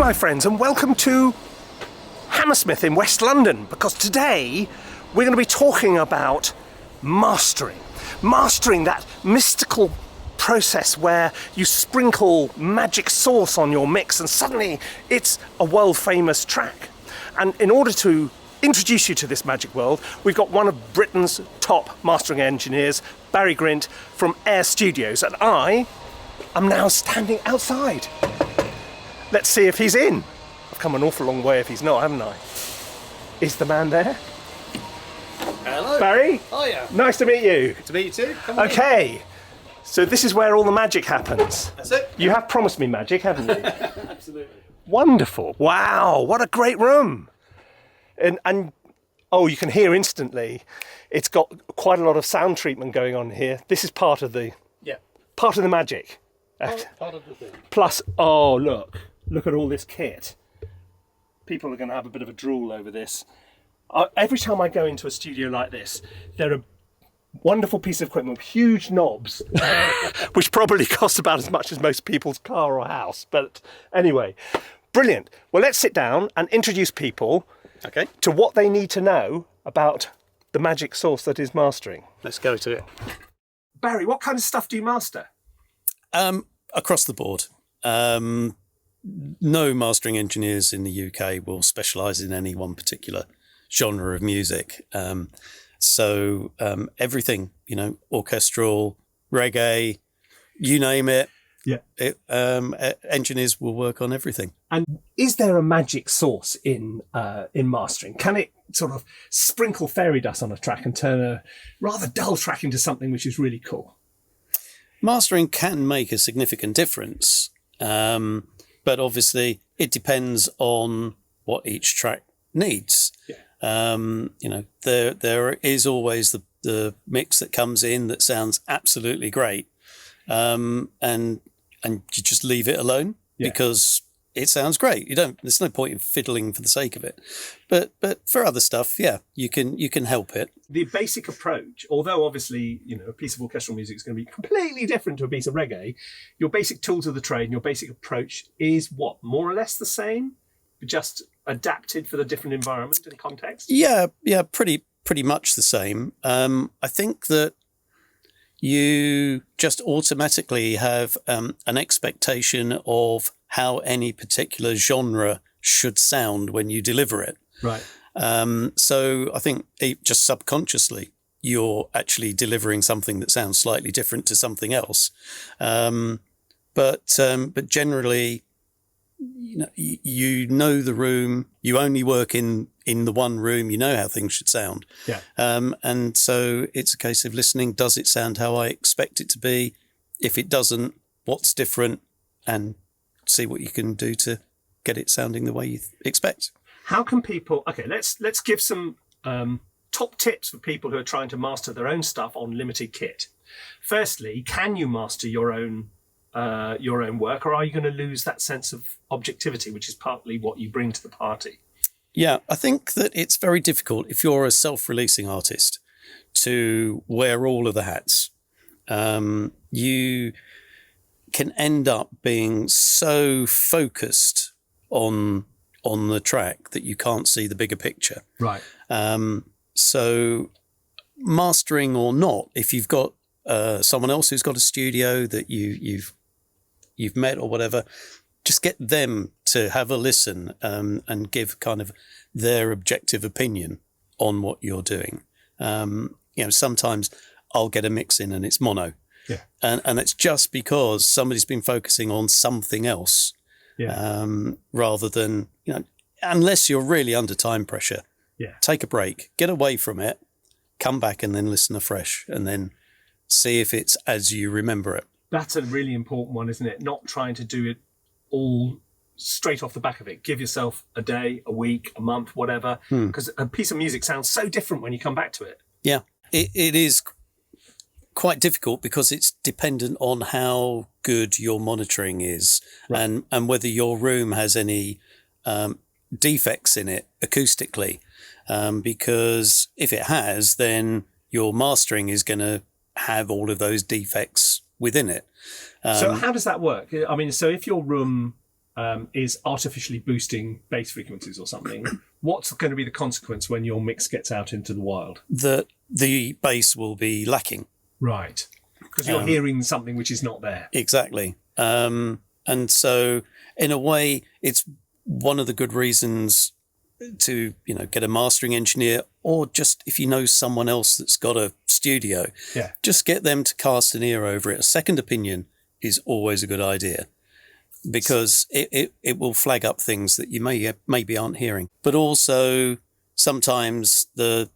my friends, and welcome to Hammersmith in West London, because today we're going to be talking about mastering. Mastering, that mystical process where you sprinkle magic sauce on your mix and suddenly it's a world-famous track. And in order to introduce you to this magic world, we've got one of Britain's top mastering engineers, Barry Grint from Air Studios, and I am now standing outside. Let's see if he's in. I've come an awful long way if he's not, haven't I? Is the man there? Hello. Barry? Hiya. Nice to meet you. Good to meet you too. Come on Okay, so this is where all the magic happens. That's it. You have promised me magic, haven't you? Absolutely. Wonderful. Wow, what a great room. And oh, you can hear instantly, it's got quite a lot of sound treatment going on here. This is part of the magic. Part of the thing. Plus, oh, look at all this kit. People are going to have a bit of a drool over this. Every time I go into a studio like this, there are wonderful piece of equipment with huge knobs, which probably cost about as much as most people's car or house. But anyway, brilliant. Well, let's sit down and introduce people to what they need to know about the magic sauce that is mastering. Let's go to it. Barry, what kind of stuff do you master? Across the board. No mastering engineers in the UK will specialise in any one particular genre of music. So everything, orchestral, reggae, you name it. Yeah. Engineers will work on everything. And is there a magic sauce in mastering? Can it sort of sprinkle fairy dust on a track and turn a rather dull track into something which is really cool? Mastering can make a significant difference, but obviously it depends on what each track needs. Yeah. There is always the mix that comes in that sounds absolutely great, and you just leave it alone because it sounds great. There's no point in fiddling for the sake of it. But for other stuff, you can help it. The basic approach, although obviously, a piece of orchestral music is going to be completely different to a piece of reggae, your basic tools of the trade and your basic approach is what? More or less the same, just adapted for the different environment and context? Yeah, pretty much the same. I think that you just automatically have an expectation of how any particular genre should sound when you deliver it. Right. So I think just subconsciously you're actually delivering something that sounds slightly different to something else. But generally, you know the room. You only work in the one room. You know how things should sound. Yeah. And so it's a case of listening. Does it sound how I expect it to be? If it doesn't, what's different? And see what you can do to get it sounding the way you expect. How can people? Okay, let's give some top tips for people who are trying to master their own stuff on limited kit. Firstly, can you master your own work, or are you going to lose that sense of objectivity, which is partly what you bring to the party? Yeah, I think that it's very difficult if you're a self-releasing artist to wear all of the hats. You can end up being so focused on the track that you can't see the bigger picture. Right. So mastering or not, if you've got someone else who's got a studio that you've met or whatever, just get them to have a listen and give kind of their objective opinion on what you're doing. Sometimes I'll get a mix in and it's mono. Yeah. And it's just because somebody's been focusing on something else. Yeah. Rather than, unless you're really under time pressure, take a break, get away from it, come back and then listen afresh and then see if it's as you remember it. That's a really important one, isn't it? Not trying to do it all straight off the back of it. Give yourself a day, a week, a month, whatever, because a piece of music sounds so different when you come back to it. Yeah, it is quite difficult because it's dependent on how good your monitoring is, right, and whether your room has any defects in it acoustically. Because if it has, then your mastering is going to have all of those defects within it. So how does that work? I mean, so if your room is artificially boosting bass frequencies or something, what's going to be the consequence when your mix gets out into the wild? That the bass will be lacking. Right. Because you're hearing something which is not there. Exactly. And so, in a way, it's one of the good reasons to, get a mastering engineer, or just if you know someone else that's got a studio, just get them to cast an ear over it. A second opinion is always a good idea, because it will flag up things that you maybe aren't hearing. But also, sometimes a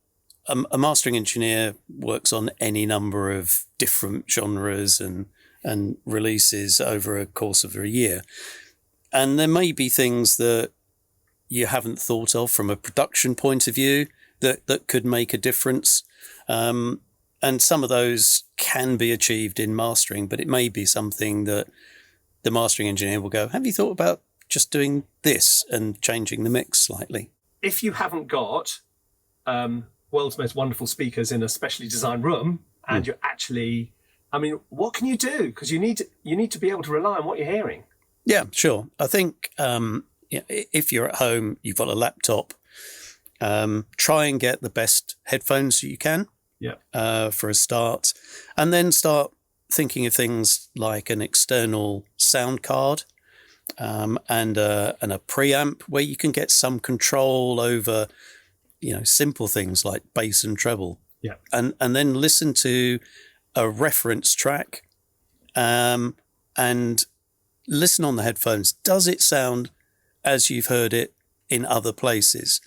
mastering engineer works on any number of different genres and releases over a course of a year. And there may be things that you haven't thought of from a production point of view that could make a difference. And some of those can be achieved in mastering, but it may be something that the mastering engineer will go, have you thought about just doing this and changing the mix slightly? If you haven't got world's most wonderful speakers in a specially designed room, and you're actually, what can you do? Because you need to be able to rely on what you're hearing. Yeah, sure. I think if you're at home, you've got a laptop, try and get the best headphones you can for a start, and then start thinking of things like an external sound card and a preamp where you can get some control over, simple things like bass and treble. Yeah. And then listen to a reference track and listen on the headphones. Does it sound as you've heard it in other places?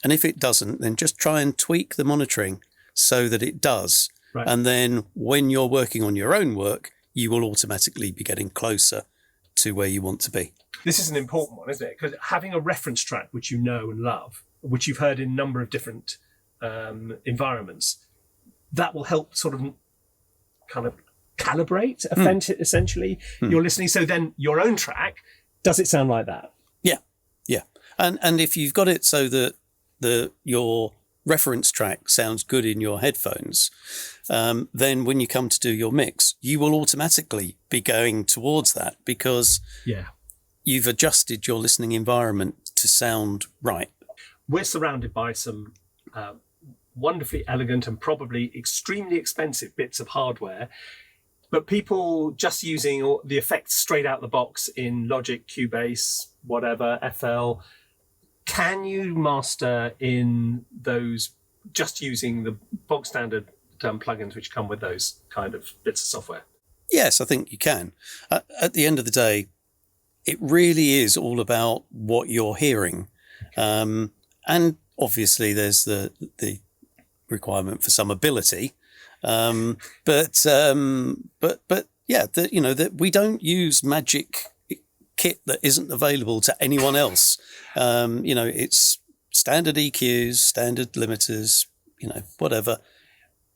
And if it doesn't, then just try and tweak the monitoring so that it does. Right. And then when you're working on your own work, you will automatically be getting closer to where you want to be. This is an important one, isn't it? Because having a reference track which you know and love, which you've heard in a number of different environments, that will help sort of kind of calibrate, essentially, your listening. So then your own track, does it sound like that? Yeah. And if you've got it so that your reference track sounds good in your headphones, then when you come to do your mix, you will automatically be going towards that because you've adjusted your listening environment to sound right. We're surrounded by some wonderfully elegant and probably extremely expensive bits of hardware, but people just using the effects straight out the box in Logic, Cubase, whatever, FL. Can you master in those just using the bog standard plugins which come with those kind of bits of software? Yes, I think you can. At the end of the day, it really is all about what you're hearing. And obviously there's the requirement for some ability. But yeah, that we don't use magic kit that isn't available to anyone else. It's standard EQs, standard limiters, whatever.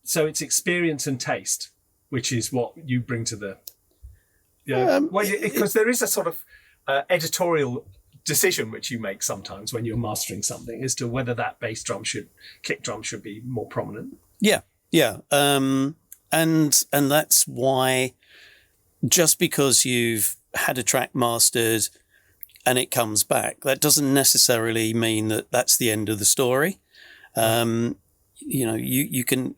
So it's experience and taste, which is what you bring to the. Because there is a sort of editorial decision which you make sometimes when you're mastering something as to whether that kick drum should be more prominent. Yeah. And that's why just because you've had a track mastered and it comes back, that doesn't necessarily mean that that's the end of the story. You can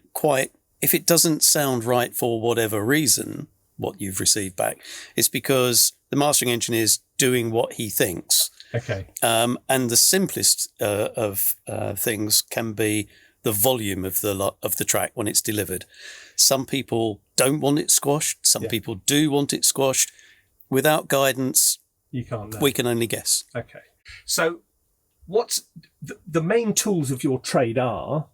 if it doesn't sound right for whatever reason, what you've received back, it's because the mastering engineer is doing what he thinks. Okay. And the simplest of things can be the volume of the track when it's delivered. Some people don't want it squashed. Some people do want it squashed. Without guidance, you can't know. We can only guess. Okay. So what's the main tools of your trade are?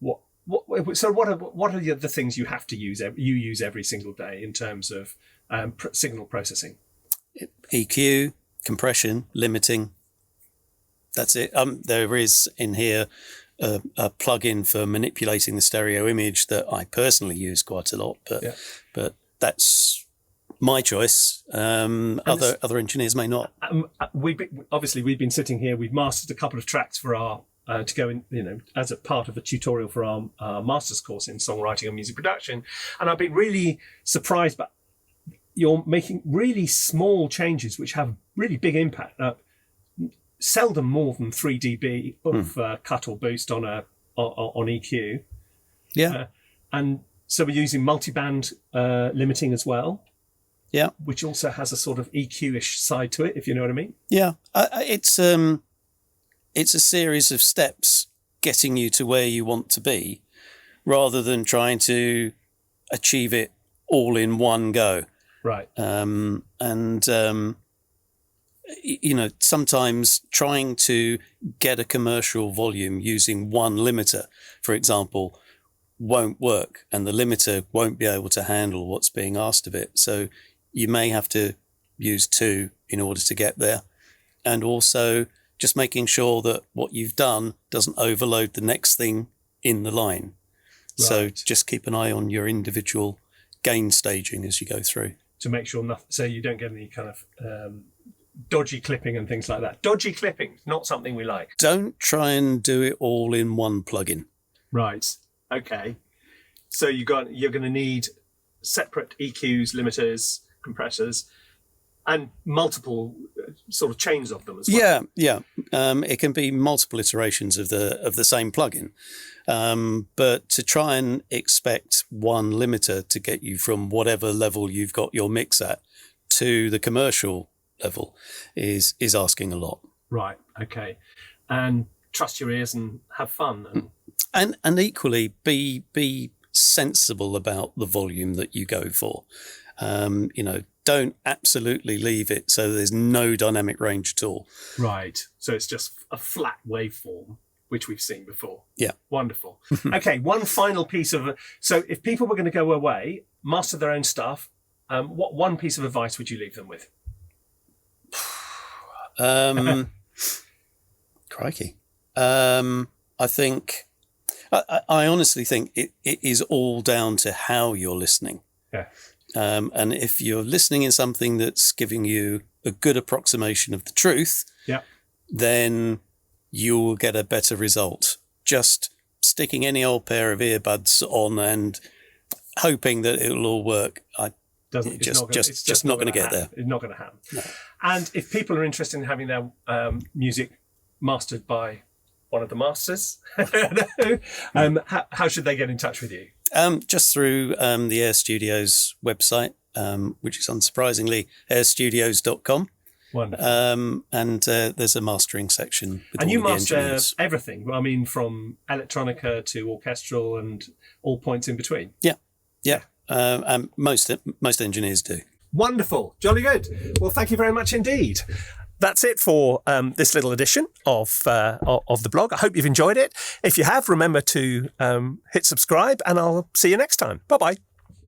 What are the things you have to use? You use every single day in terms of signal processing? EQ, compression, limiting. That's it. There is in here a plugin for manipulating the stereo image that I personally use quite a lot, but that's my choice. Other engineers may not. We've been sitting here. We've mastered a couple of tracks for our to go in, as a part of a tutorial for our master's course in songwriting and music production, and I've been really surprised. But you're making really small changes which have really big impact. Seldom more than 3 dB of cut or boost on EQ. Yeah. And so we're using multiband limiting as well. Yeah. Which also has a sort of EQ-ish side to it, if you know what I mean. Yeah. It's a series of steps getting you to where you want to be, rather than trying to achieve it all in one go. Right. Sometimes trying to get a commercial volume using one limiter, for example, won't work, and the limiter won't be able to handle what's being asked of it. So you may have to use 2 in order to get there. And also just making sure that what you've done doesn't overload the next thing in the line. Right. So just keep an eye on your individual gain staging as you go through. To make sure so you don't get any kind of dodgy clipping and things like that. Dodgy clipping, not something we like. Don't try and do it all in one plugin. Right. Okay. So you're going to need separate EQs, limiters, compressors, and multiple sort of chains of them as well. Yeah. It can be multiple iterations of the same plugin. But to try and expect one limiter to get you from whatever level you've got your mix at to the commercial level is asking a lot. Right. Okay. And trust your ears and have fun. And equally be sensible about the volume that you go for. Don't absolutely leave it so there's no dynamic range at all. Right. So it's just a flat waveform, which we've seen before. Yeah. Wonderful. Okay, one final piece so if people were going to go away, master their own stuff, what one piece of advice would you leave them with? Crikey. I think, I honestly think it is all down to how you're listening. Yeah. And if you're listening in something that's giving you a good approximation of the truth, yeah, then you will get a better result. Just sticking any old pair of earbuds on and hoping that it'll all work, it's just not going to get there. It's not going to happen. No. And if people are interested in having their music mastered by one of the masters, how should they get in touch with you? Just through the Air Studios website, which is unsurprisingly airstudios.com. Wonderful. And there's a mastering section. And you master everything. I mean, from electronica to orchestral and all points in between. Yeah. And most engineers do. Wonderful. Jolly good. Well, thank you very much indeed. That's it for this little edition of the blog. I hope you've enjoyed it. If you have, remember to hit subscribe, and I'll see you next time. Bye-bye.